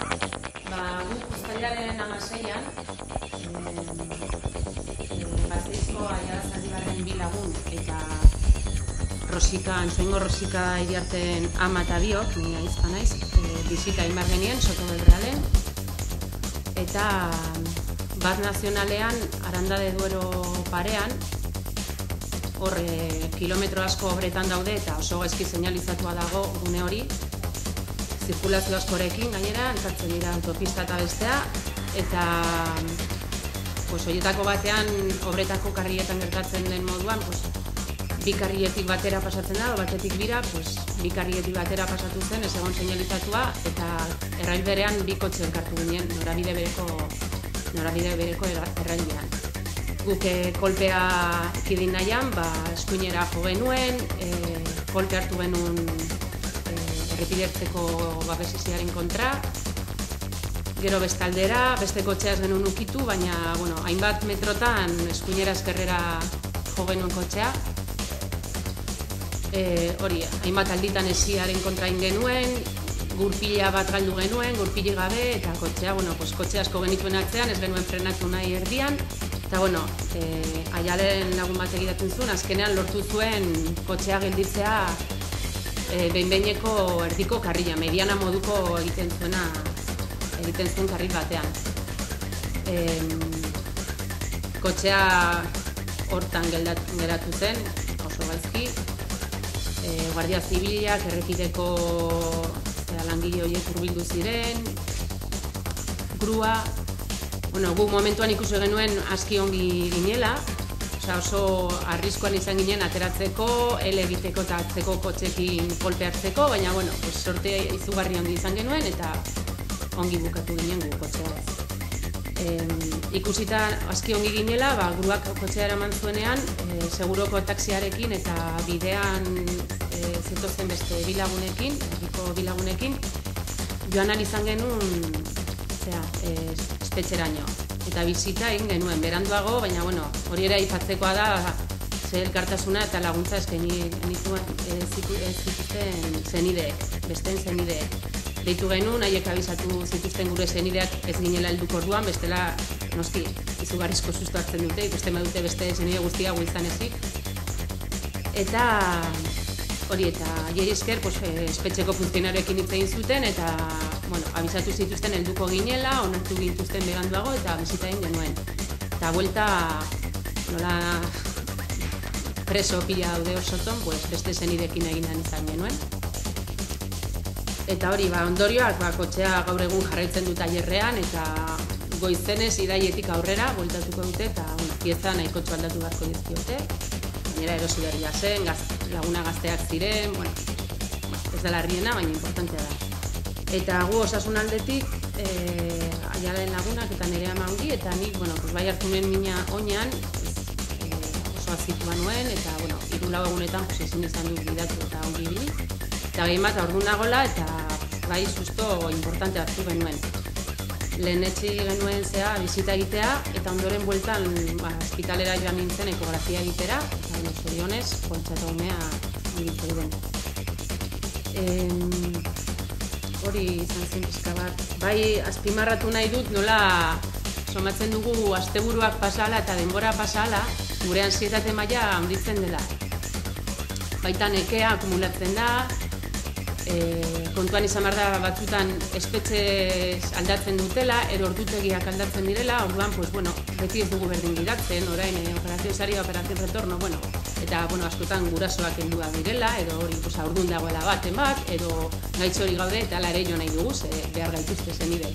Guk uztailaren 16an Gasteizko Aiara bi lagun eta Soingo Rosika Iriarten ama eta biok, ni aizpa naiz, bizita egin behar genien, Soto del Realen, eta bat nazionalean, Aranda de Duero parean, hor kilometro asko obretan daude eta oso gaizki seinalizatua dago gune hori, zirkulazio askorekin gainera, entzartzen dira autopista eta bestea, eta horietako batean, obretako karrietan gertatzen den moduan, bi karrietik batera pasatzen da, batetik bira, bi karrietik batera pasatu zen, ez egon seinalizatua, eta errail berean bi kotxe elkartu ginen, norabide bereko errailean. Guk kolpea ekidin nahian, eskuinera jo genuen, kolpe hartu genuen errepidertzeko babesiziaren kontra, gero bestaldera, beste kotxeaz genuen ukitu, baina hainbat metrotan eskuinera eskerrera jo genuen kotxea. Hainbat alditan esiaren kontra genuen, gurpila bat galdu genuen, gurpili gabe, eta kotxea, kotxe asko genituen atzean, ez genuen frenatu nahi erdian, eta Aialen lagun bat egitatzen zuen, azkenean lortu zuen kotxea gelditzea behin-behineko erdiko karrila, mediana moduko egiten zuen karril batean. Kotxea hortan geratu zen, oso gaizki, Guardia Zibilak, errepideko langile horiek hurbildu ziren, grua, guk momentuan ikusi genuen aski ongi ginela, oso arriskoan izan ginen ateratzeko, ele egiteko eta atzeko kotxekin kolpe hartzeko, baina sorte izugarri handi izan genuen eta ongi bukatu ginen gu kotxea. Ikusita aski ongi ginela, gruak kotxea eraman zuenean, seguroko taxiarekin eta bidean zetozen beste bilagunekin, herriko bilagunekin, joan ahal izan genuen espetxeraino. Eta bizita egin genuen, beranduago, baina hori ere aipatzekoa da, ze elkartasuna eta laguntza eskaini zituzten zenideek, besteen zenideek. Deitu genuen, haiek abizatu zituzten gure zenideak ez ginela helduko orduan, bestela noski izugarrizko susto hartzen dute, ikusten badute beste zenide guztia guizan ezik. Eta hori eta jeri esker espetxeko funtzionarioekin hitz egin zuten eta abizatu zituzten helduko ginela, onartu gintuzten beranduago eta bizita egin genuen. Eta buelta nola preso pila daude Soton, beste zenidekin eginan izan genuen. Eta hori, ondorioak, kotxea gaur egun jarraitzen du tailerrean eta goizenez idaietik aurrera, bueltatuko dute eta pieza nahikotxo aldatu beharko dizkiote. Gainera erosi berria zen, laguna gazteak ziren, ez da larriena, baina importantea da. Eta gu osasun aldetik, Aialen lagunak eta nire ama ongi, eta nik, bai hartu nuen mina oinean, oso azitua nuen, eta 3-4 egunetan ezin izan dut bidatu eta ongi bili. Eta gehi bat ordu nagola eta bai susto importante hartu genuen. Lehen etxi genuen bizita egitea eta ondoren bueltan hospitalera joan nintzen ekografia egitera eta zorionez, kontxata umea ongitu duen. Hori izan zen pixka bat. Bai, azpimarratu nahi dut nola somatzen dugu asteburuak pasala eta denbora pasala gure ansietate maila handitzen dela. Baita nekea akumulatzen da, kontuan izan behar da batzutan espetxez aldatzen dutela, ordutegiak aldatzen direla, orduan, beti ez dugu berdin gidatzen, orain, operazio saria, operazio retorno, eta, askotan gurasoak heldua direla, edo hori, ordun dagoela baten bat, edo gaitxo hori gaude, eta ala ere jo nahi dugu, behar gaituzte zenide.